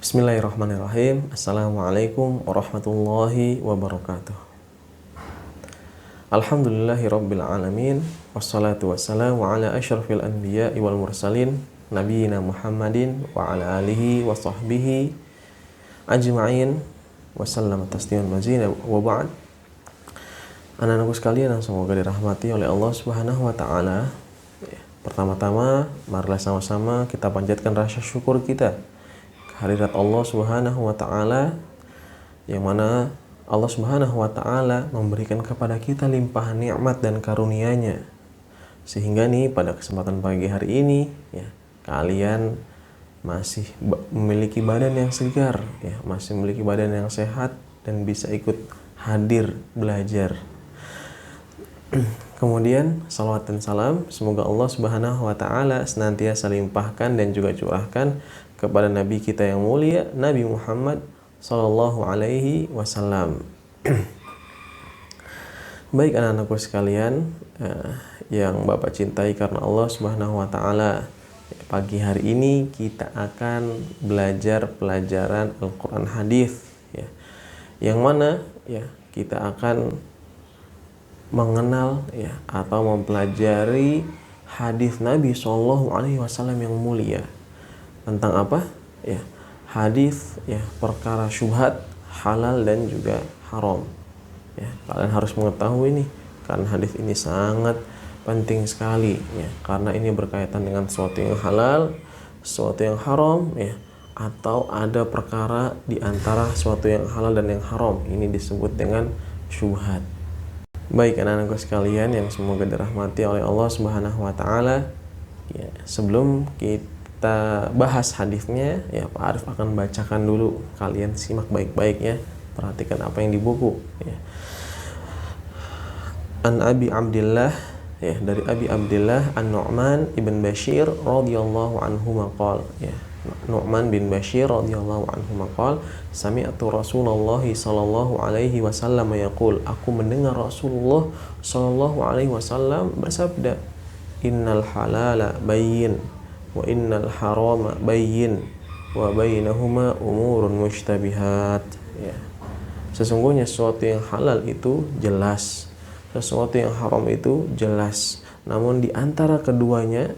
Bismillahirrahmanirrahim. Assalamualaikum warahmatullahi wabarakatuh. Alhamdulillahirabbil alamin. Wassalatu wassalamu ala asyrafil anbiya'i wal mursalin nabiyina Muhammadin wa ala alihi wa sahbihi ajma'in wa sallama tasliman mazida wa ba'd. Anak-anakku sekalian yang semoga dirahmati oleh Allah Subhanahu wa taala. Pertama-tama, marilah sama-sama kita panjatkan rasa syukur kita kehadirat Allah Subhanahu wa taala, yang mana Allah Subhanahu wa taala memberikan kepada kita limpahan nikmat dan karunia-Nya, sehingga nih pada kesempatan pagi hari ini kalian masih memiliki badan yang segar, masih memiliki badan yang sehat dan bisa ikut hadir belajar. Kemudian salawat dan salam semoga Allah Subhanahu wa taala senantiasa limpahkan dan juga curahkan kepada Nabi kita yang mulia, Nabi Muhammad sallallahu alaihi wasallam. Baik anak-anakku sekalian yang Bapak cintai karena Allah Subhanahu wa taala, pagi hari ini kita akan belajar pelajaran Al-Qur'an hadis, yang mana kita akan mengenal atau mempelajari hadis Nabi sallallahu alaihi wasallam yang mulia. Tentang apa? Hadis perkara syubhat, halal dan juga haram. Kalian harus mengetahui nih, karena hadis ini sangat penting sekali karena ini berkaitan dengan sesuatu yang halal, sesuatu yang haram atau ada perkara di antara sesuatu yang halal dan yang haram. Ini disebut dengan syubhat. Baik anak-anakku sekalian yang semoga dirahmati oleh Allah Subhanahu wa taala, sebelum kita bahas hadisnya, Pak Arif akan bacakan dulu. Kalian simak baik-baik perhatikan apa yang di buku. An Abi Abdillah, dari Abi Abdillah An-Nu'man ibn Bashir radhiyallahu anhu maqal. Nu'man bin Bashir radhiyallahu anhu maqal, sami'tu Rasulullah sallallahu alaihi wasallam yaqul, aku mendengar Rasulullah sallallahu alaihi wasallam bersabda, innal halala bayyin wa innal harama bayyin wa bainahuma umurun mushtabihat. Sesungguhnya sesuatu yang halal itu jelas, sesuatu yang haram itu jelas, namun di antara keduanya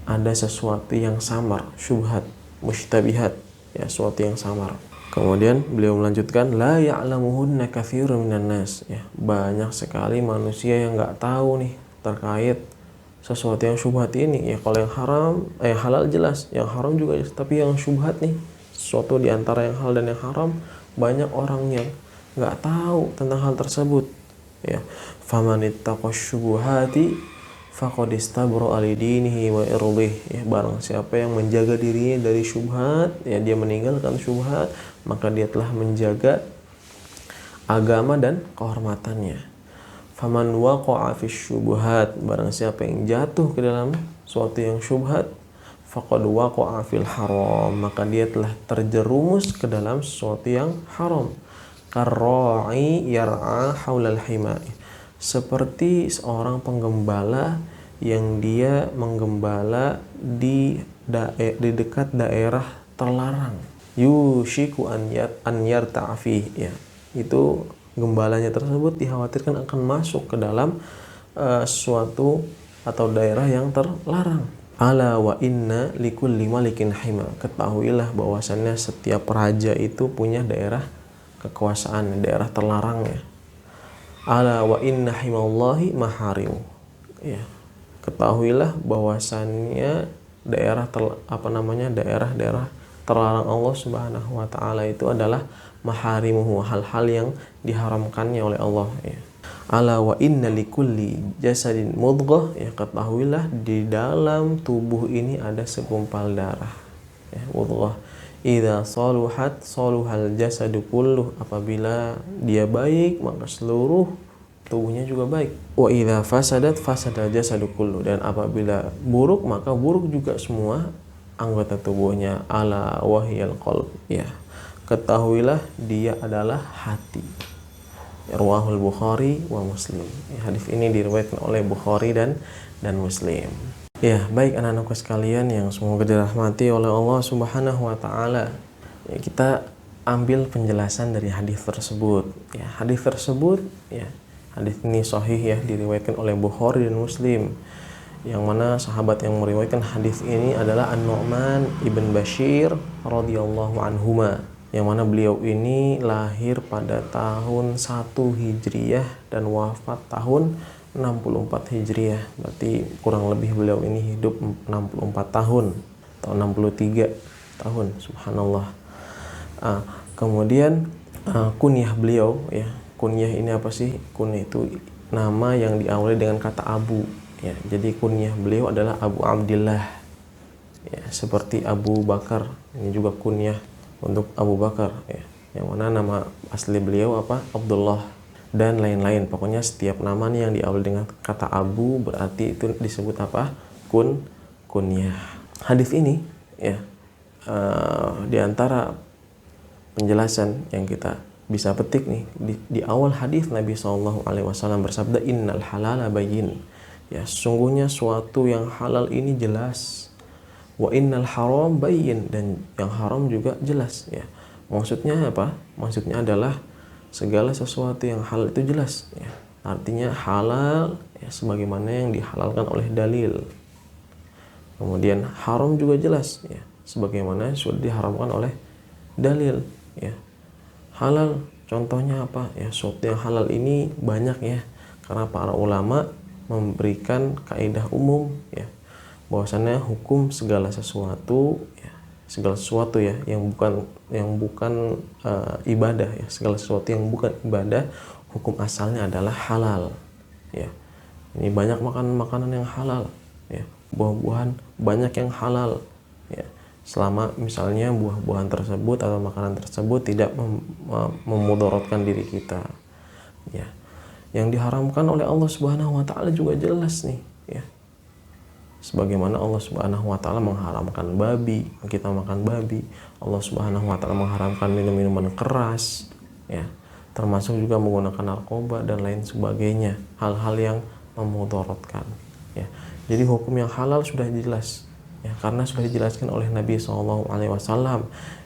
ada sesuatu yang samar, syubhat, mushtabihat, sesuatu yang samar. Kemudian beliau melanjutkan, la ya'lamuhunna katsirun minan nas. Banyak sekali manusia yang enggak tahu nih terkait sesuatu yang syubhat ini. Kalau yang haram, halal jelas, yang haram juga jelas, tapi yang syubhat nih, sesuatu di antara yang halal dan yang haram, banyak orang yang enggak tahu tentang hal tersebut. Famanittaqash syubuhati faqad istabra'a lidinihi wa irdihi. Barang siapa yang menjaga dirinya dari syubhat, dia meninggalkan syubhat, maka dia telah menjaga agama dan kehormatannya. Faman waqa'a fish syubuhat, barang siapa yang jatuh ke dalam suatu yang syubhat, faqad waqa'a fil haram, maka dia telah terjerumus ke dalam sesuatu yang haram. Karra'i yar'a haulal hima, seperti seorang penggembala yang dia menggembala di dekat daerah terlarang. Yushiku an yarta'a fihi, itu gembalanya tersebut dikhawatirkan akan masuk ke dalam suatu atau daerah yang terlarang. Ala wa inna likulli malikin hima, ketahuilah bahwasannya setiap raja itu punya daerah kekuasaan, daerah terlarangnya. Ala wa inna himallahi maharim, ketahuilah bahwasannya daerah daerah terlarang Allah Subhanahu wa taala itu adalah maharimuhu, hal-hal yang diharamkannya oleh Allah. Ala wa inna likulli jasadin mudghah, ketahuilah di dalam tubuh ini ada segumpal darah. Mudghah. Idza saluhat saluhal jasadu kulluh, apabila dia baik maka seluruh tubuhnya juga baik. Wa idza fasadat fasadal jasadu kulluh, dan apabila buruk maka buruk juga semua anggota tubuhnya. Ala wahyal qalb, ketahuilah dia adalah hati. Rawahul Bukhari wa Muslim. Hadis ini diriwayatkan oleh Bukhari dan Muslim. Ya, baik anak-anakku sekalian yang semoga dirahmati oleh Allah Subhanahu wa taala. Ya, kita ambil penjelasan dari hadis tersebut. Ya, hadis tersebut ya, hadis ini sahih ya, diriwayatkan oleh Bukhari dan Muslim. Yang mana sahabat yang meriwayatkan hadis ini adalah An-Nu'man ibn Bashir radhiyallahu anhuma. Yang mana beliau ini lahir pada tahun 1 Hijriyah dan wafat tahun 64 Hijriah. Berarti kurang lebih beliau ini hidup 64 tahun atau 63 tahun, subhanallah. Kemudian kunyah beliau ya. Kunyah ini apa sih? Kunyah itu nama yang diawali dengan kata Abu ya. Jadi kunyah beliau adalah Abu Abdillah. Ya, seperti Abu Bakar. Ini juga kunyah untuk Abu Bakar ya. Yang mana nama asli beliau apa? Abdullah dan lain-lain. Pokoknya setiap nama nih yang diawali dengan kata Abu berarti itu disebut apa? Kunyah. Hadis ini ya di antara penjelasan yang kita bisa petik nih di awal hadis Nabi SAW bersabda innal halala bayyin. Ya, sungguhnya suatu yang halal ini jelas. Wa innal haram bayyin, dan yang haram juga jelas ya. Maksudnya apa? Maksudnya adalah segala sesuatu yang halal itu jelas ya. Artinya halal ya, sebagaimana yang dihalalkan oleh dalil. Kemudian haram juga jelas ya, sebagaimana sudah diharamkan oleh dalil ya. Halal contohnya apa ya? Sesuatu yang halal ini banyak ya, karena para ulama memberikan kaidah umum ya, bahwasannya hukum segala sesuatu ya, segala sesuatu ya yang bukan ibadah ya, segala sesuatu yang bukan ibadah hukum asalnya adalah halal ya. Ini banyak makanan yang halal ya, buah-buahan banyak yang halal ya, selama misalnya buah-buahan tersebut atau makanan tersebut tidak memudaratkan diri kita ya. Yang diharamkan oleh Allah Subhanahu wa taala juga jelas nih ya. Sebagaimana Allah Subhanahu wa taala mengharamkan babi, kita makan babi. Allah Subhanahu wa taala mengharamkan minum-minuman keras ya, termasuk juga menggunakan narkoba dan lain sebagainya, hal-hal yang memudaratkan ya. Jadi hukum yang halal sudah jelas ya, karena sudah dijelaskan oleh Nabi SAW.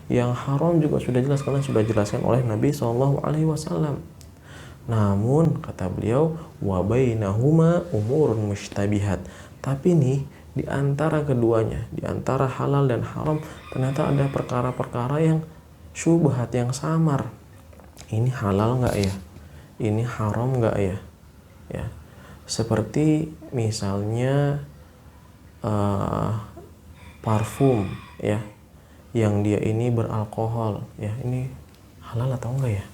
Yang haram juga sudah jelas karena sudah dijelaskan oleh Nabi SAW. Namun kata beliau wa bainahuma umurun mushtabihat. Tapi nih di antara keduanya, di antara halal dan haram, ternyata ada perkara-perkara yang syubhat, yang samar. Ini halal nggak ya? Ini haram nggak ya? Ya, seperti misalnya parfum ya, yang dia ini beralkohol ya, ini halal atau enggak ya?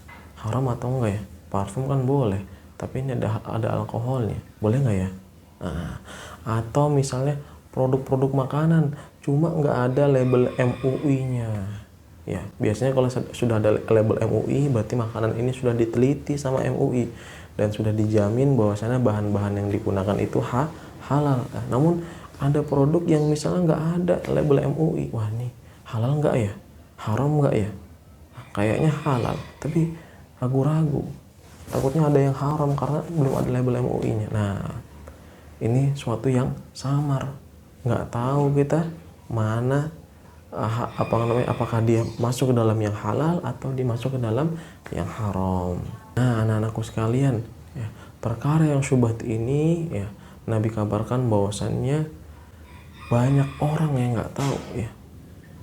Haram atau enggak ya? Parfum kan boleh, tapi ini ada alkoholnya, boleh nggak ya? Nah, atau misalnya produk-produk makanan cuma nggak ada label MUI-nya ya. Biasanya kalau sudah ada label MUI berarti makanan ini sudah diteliti sama MUI dan sudah dijamin bahwasanya bahan-bahan yang digunakan itu halal. Nah, namun ada produk yang misalnya nggak ada label MUI, wah ini halal nggak ya, haram nggak ya? Nah, kayaknya halal tapi ragu-ragu, takutnya ada yang haram karena belum ada label MUI-nya. Nah, ini suatu yang samar, nggak tahu kita mana apakah dia masuk ke dalam yang halal atau dimasuk ke dalam yang haram. Nah, anak-anakku sekalian ya, perkara yang syubhat ini ya, Nabi kabarkan bahwasannya banyak orang yang nggak tahu ya.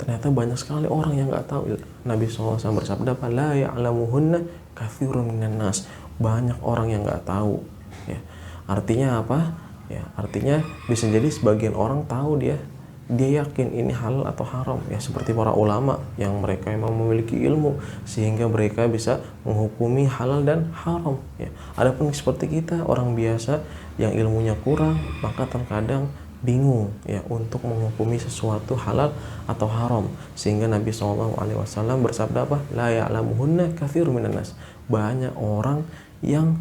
Ternyata banyak sekali orang yang nggak tahu. Nabi SAW bersabda, la ya'lamuhunna katsirun minan nas. Banyak orang yang nggak tahu ya. Artinya apa? Ya, artinya bisa jadi sebagian orang tahu, dia yakin ini halal atau haram ya, seperti para ulama yang mereka memang memiliki ilmu sehingga mereka bisa menghukumi halal dan haram ya. Adapun seperti kita orang biasa yang ilmunya kurang, maka terkadang bingung ya untuk menghukumi sesuatu halal atau haram, sehingga Nabi SAW bersabda apa? La ya'lamuhunna katsirun minan nas. Banyak orang yang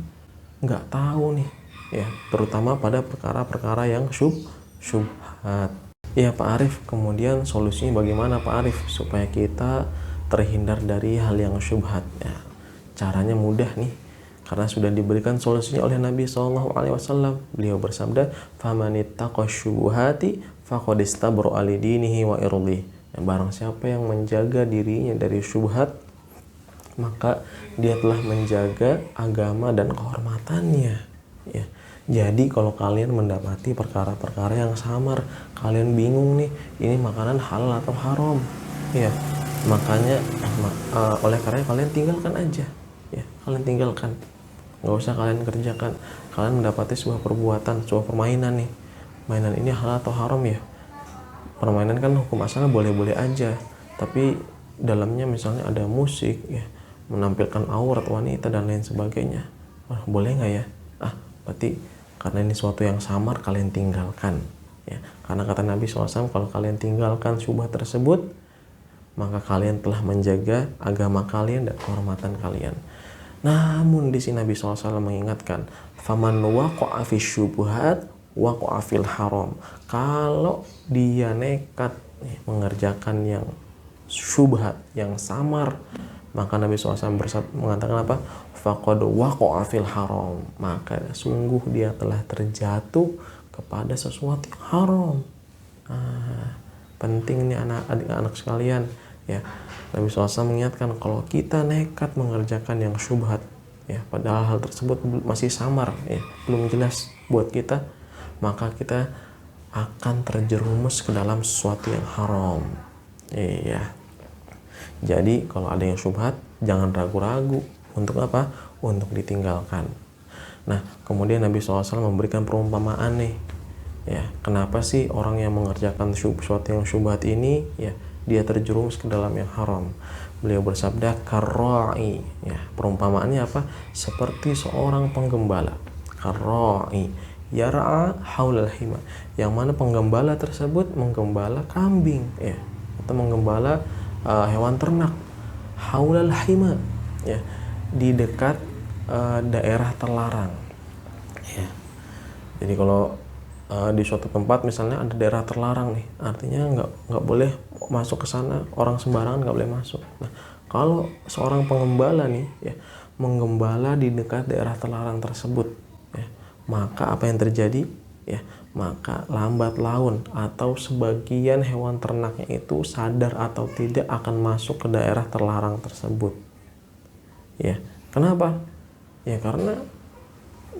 nggak tahu nih ya, terutama pada perkara-perkara yang syubhat. Ya Pak Arif, kemudian solusinya bagaimana Pak Arif supaya kita terhindar dari hal yang syubhat ya? Caranya mudah nih, karena sudah diberikan solusinya oleh Nabi SAW. Beliau bersabda, "Famanittaqa syubuhati faqad istabra li dinihi wa irdihi." Barang siapa yang menjaga dirinya dari syubhat, maka dia telah menjaga agama dan kehormatannya. Ya. Jadi kalau kalian mendapati perkara-perkara yang samar, kalian bingung nih, ini makanan halal atau haram, ya, makanya oleh karena kalian tinggalkan aja, ya, kalian tinggalkan, nggak usah kalian kerjakan. Kalian mendapati sebuah perbuatan, sebuah permainan nih, mainan ini halal atau haram ya. Permainan kan hukum asalnya boleh-boleh aja, tapi dalamnya misalnya ada musik, ya, menampilkan aurat wanita dan lain sebagainya, boleh nggak ya? Berarti karena ini suatu yang samar, kalian tinggalkan, ya. Karena kata Nabi SAW, kalau kalian tinggalkan syubhat tersebut, maka kalian telah menjaga agama kalian dan kehormatan kalian. Namun di sini Nabi SAW mengingatkan, faman waqa'a fi syubhat waqa'a fil haram. Kalau dia nekat mengerjakan yang syubhat, yang samar, maka Nabi SAW mengatakan apa? Faqad waqa'a fil haram. Maka sungguh dia telah terjatuh kepada sesuatu yang haram. Penting nih anak-anak sekalian, ya. Nabi SAW mengingatkan kalau kita nekat mengerjakan yang syubhat, ya, padahal hal tersebut masih samar, ya, belum jelas buat kita, maka kita akan terjerumus ke dalam sesuatu yang haram. Iya. Jadi kalau ada yang syubhat, jangan ragu-ragu untuk apa? Untuk ditinggalkan. Nah, kemudian Nabi SAW memberikan perumpamaan nih, ya, kenapa sih orang yang mengerjakan sesuatu yang syubhat ini, ya, dia terjerumus ke dalam yang haram. Beliau bersabda, karra'i, ya, perumpamaannya apa? Seperti seorang penggembala. Karra'i yar'a haulal hima, yang mana penggembala tersebut menggembala kambing, ya, atau menggembala hewan ternak. Haulal hima, ya, di dekat daerah terlarang, ya. Jadi kalau di suatu tempat misalnya ada daerah terlarang nih, artinya nggak boleh masuk ke sana, orang sembarangan nggak boleh masuk. Nah, kalau seorang penggembala nih, ya, menggembala di dekat daerah terlarang tersebut, ya, maka apa yang terjadi, ya, maka lambat laun atau sebagian hewan ternaknya itu sadar atau tidak akan masuk ke daerah terlarang tersebut, ya. Kenapa? Ya karena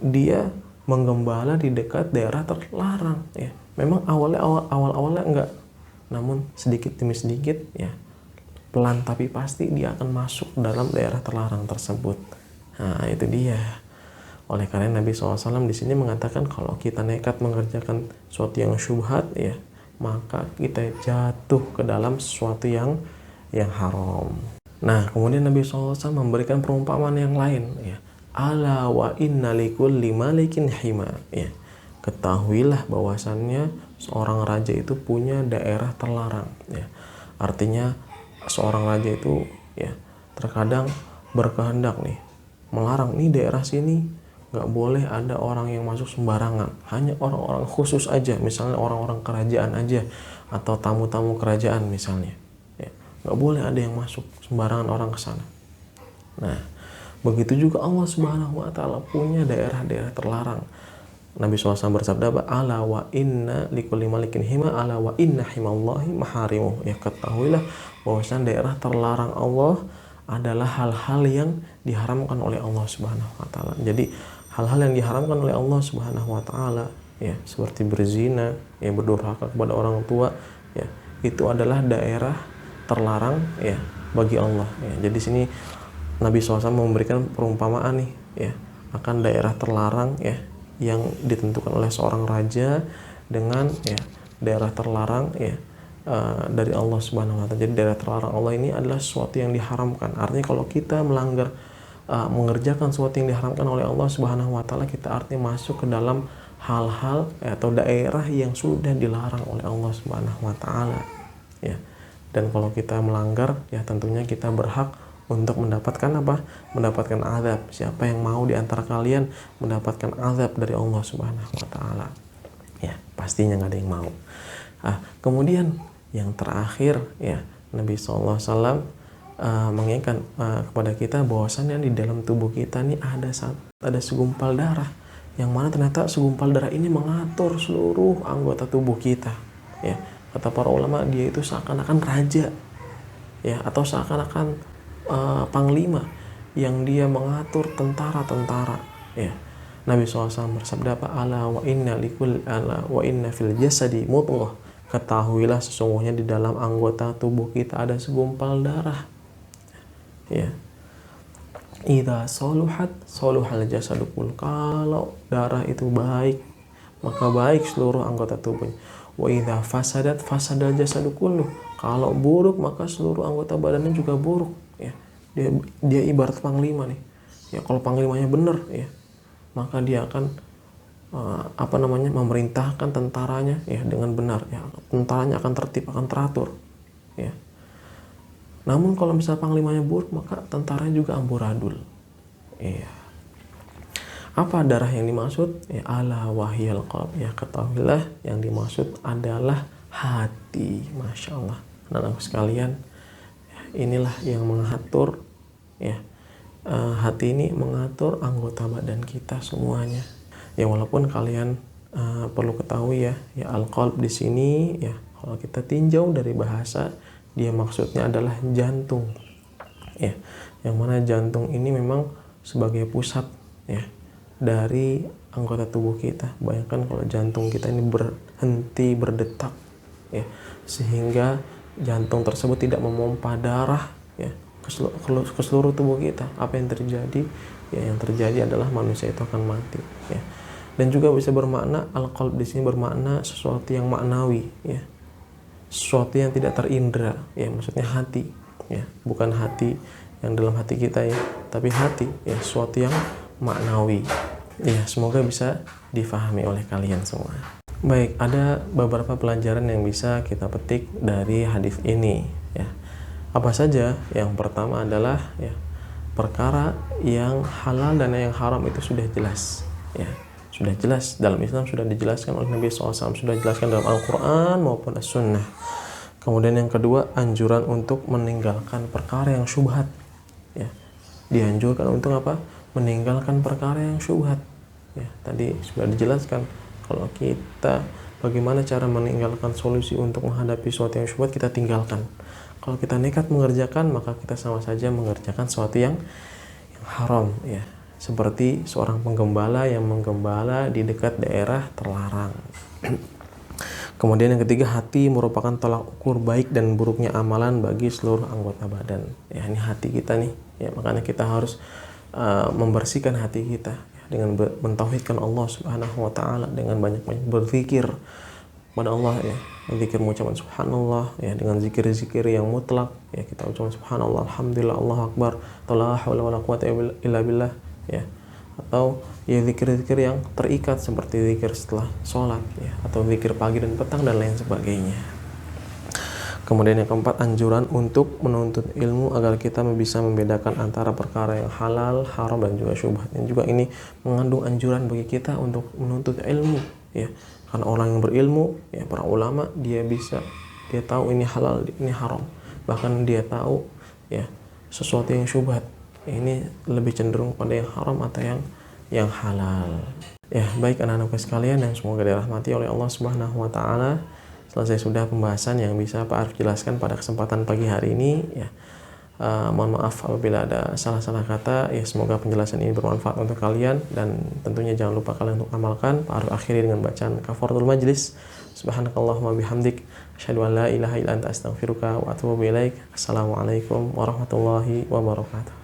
dia menggembala di dekat daerah terlarang, ya. Memang awalnya enggak, namun sedikit demi sedikit, ya, pelan tapi pasti dia akan masuk dalam daerah terlarang tersebut. Nah, itu dia. Oleh karena Nabi SAW di sini mengatakan kalau kita nekat mengerjakan sesuatu yang syubhat, ya, maka kita jatuh ke dalam sesuatu yang haram. Nah, kemudian Nabi SAW memberikan perumpamaan yang lain, ya. Ala wa inna likulli malikin hima, ya. Ketahuilah bahwasannya seorang raja itu punya daerah terlarang, ya. Artinya seorang raja itu, ya, terkadang berkehendak nih melarang, nih daerah sini nggak boleh ada orang yang masuk sembarangan, hanya orang-orang khusus aja, misalnya orang-orang kerajaan aja atau tamu-tamu kerajaan misalnya, ya. Nggak boleh ada yang masuk sembarangan orang ke sana. Nah, begitu juga Allah Subhanahu wa Ta'ala punya daerah-daerah terlarang. Nabi SAW bersabda, ala wa inna likulli malikin hima, ala wa inna himallahi maharimuh. Ya, ketahuilah bahwasanya daerah terlarang Allah adalah hal-hal yang diharamkan oleh Allah Subhanahu wa Ta'ala. Jadi hal-hal yang diharamkan oleh Allah Subhanahu wa Ta'ala, ya, seperti berzina, ya, berdurhaka kepada orang tua, ya, itu adalah daerah terlarang, ya, bagi Allah, ya. Jadi sini Nabi SAW memberikan perumpamaan nih, ya, akan daerah terlarang, ya, yang ditentukan oleh seorang raja dengan, ya, daerah terlarang, ya, dari Allah Subhanahu wa Ta'ala. Jadi daerah terlarang Allah ini adalah sesuatu yang diharamkan. Artinya kalau kita melanggar, mengerjakan sesuatu yang diharamkan oleh Allah Subhanahu wa Ta'ala, kita artinya masuk ke dalam hal-hal, atau daerah yang sudah dilarang oleh Allah Subhanahu wa Ta'ala, ya. Dan kalau kita melanggar, ya, tentunya kita berhak untuk mendapatkan apa? Mendapatkan azab. Siapa yang mau di antara kalian mendapatkan azab dari Allah Subhanahu wa Ta'ala? Ya, pastinya nggak ada yang mau. Kemudian yang terakhir, ya, Nabi SAW mengingatkan kepada kita bahwasannya di dalam tubuh kita nih ada segumpal darah, yang mana ternyata segumpal darah ini mengatur seluruh anggota tubuh kita. Ya, kata para ulama, dia itu seakan-akan raja, ya, atau seakan-akan panglima yang dia mengatur tentara-tentara. Ya, Nabi SAW bersabda, ala wa inna fil jasadi mudghah, ketahuilah sesungguhnya di dalam anggota tubuh kita ada segumpal darah. Ya, idza saluhat saluhal jasadu kullu, kalau darah itu baik maka baik seluruh anggota tubuhnya. Wa idza fasadat fasadal jasadu kullu, kalau buruk maka seluruh anggota badannya juga buruk. Ya, dia ibarat panglima nih. Ya, kalau panglimanya benar, ya, maka dia akan memerintahkan tentaranya, ya, dengan benar. Ya, tentaranya akan tertib, akan teratur. Ya. Namun kalau misalnya panglimanya buruk, maka tentaranya juga amburadul. Iya. Apa darah yang dimaksud? Ya, ala wahyal qalb. Ya, ketahuilah yang dimaksud adalah hati. Masya Allah. Anak-anak sekalian, inilah yang mengatur, ya. Hati ini mengatur anggota badan kita semuanya. Ya, walaupun kalian perlu ketahui, ya al-qalb di sini, ya, kalau kita tinjau dari bahasa, dia maksudnya adalah jantung, ya, yang mana jantung ini memang sebagai pusat, ya, dari anggota tubuh kita. Bayangkan kalau jantung kita ini berhenti berdetak, ya, sehingga jantung tersebut tidak memompa darah, ya, ke seluruh tubuh kita. Apa yang terjadi? Ya, yang terjadi adalah manusia itu akan mati, ya. Dan juga bisa bermakna, al-qalb di sini bermakna sesuatu yang maknawi, ya, sesuatu yang tidak terindra, ya, maksudnya hati, ya, bukan hati yang dalam hati kita, ya, tapi hati, ya, sesuatu yang maknawi. Ya, semoga bisa difahami oleh kalian semua. Baik, ada beberapa pelajaran yang bisa kita petik dari hadis ini, ya. Apa saja? Yang pertama adalah, ya, perkara yang halal dan yang haram itu sudah jelas, ya. Sudah jelas dalam Islam, sudah dijelaskan oleh Nabi SAW, sudah dijelaskan dalam Al-Quran maupun As-Sunnah. Kemudian yang kedua, anjuran untuk meninggalkan perkara yang syubhat, ya. Dianjurkan untuk apa? Meninggalkan perkara yang syubhat, ya. Tadi sudah dijelaskan kalau kita bagaimana cara meninggalkan solusi untuk menghadapi sesuatu yang syubhat, kita tinggalkan. Kalau kita nekat mengerjakan, maka kita sama saja mengerjakan sesuatu yang haram, ya. Seperti seorang penggembala yang menggembala di dekat daerah terlarang. Kemudian yang ketiga, hati merupakan tolak ukur baik dan buruknya amalan bagi seluruh anggota badan. Ya, ini hati kita nih. Ya, makanya kita harus membersihkan hati kita, ya, dengan mentauhidkan Allah Subhanahu wa taala, dengan banyak-banyak berzikir pada Allah, ya. Zikir mengucapkan subhanallah, ya, dengan zikir-zikir yang mutlak, ya, kita ucapkan subhanallah, alhamdulillah, Allahu akbar, atau la haula wala quwata illa billah, ya, atau ya zikir-zikir yang terikat seperti zikir setelah sholat, ya, atau zikir pagi dan petang dan lain sebagainya. Kemudian yang keempat, anjuran untuk menuntut ilmu agar kita bisa membedakan antara perkara yang halal, haram dan juga syubhat. Dan juga ini mengandung anjuran bagi kita untuk menuntut ilmu, ya, karena orang yang berilmu, ya, para ulama, dia tahu ini halal, ini haram, bahkan dia tahu, ya, sesuatu yang syubhat, ini lebih cenderung pada yang haram atau yang halal. Ya, baik anak-anakku sekalian, dan semoga dirahmati oleh Allah Subhanahu wa taala. Selesai sudah pembahasan yang bisa Pak Arif jelaskan pada kesempatan pagi hari ini, ya. Mohon maaf apabila ada salah-salah kata, ya, semoga penjelasan ini bermanfaat untuk kalian, dan tentunya jangan lupa kalian untuk amalkan. Pak Arif akhiri dengan bacaan kafaratul majlis. Subhanakallahumma bihamdik, asyhadu an la ilaha illa anta astaghfiruka wa atubu ilaik. Assalamualaikum warahmatullahi wabarakatuh.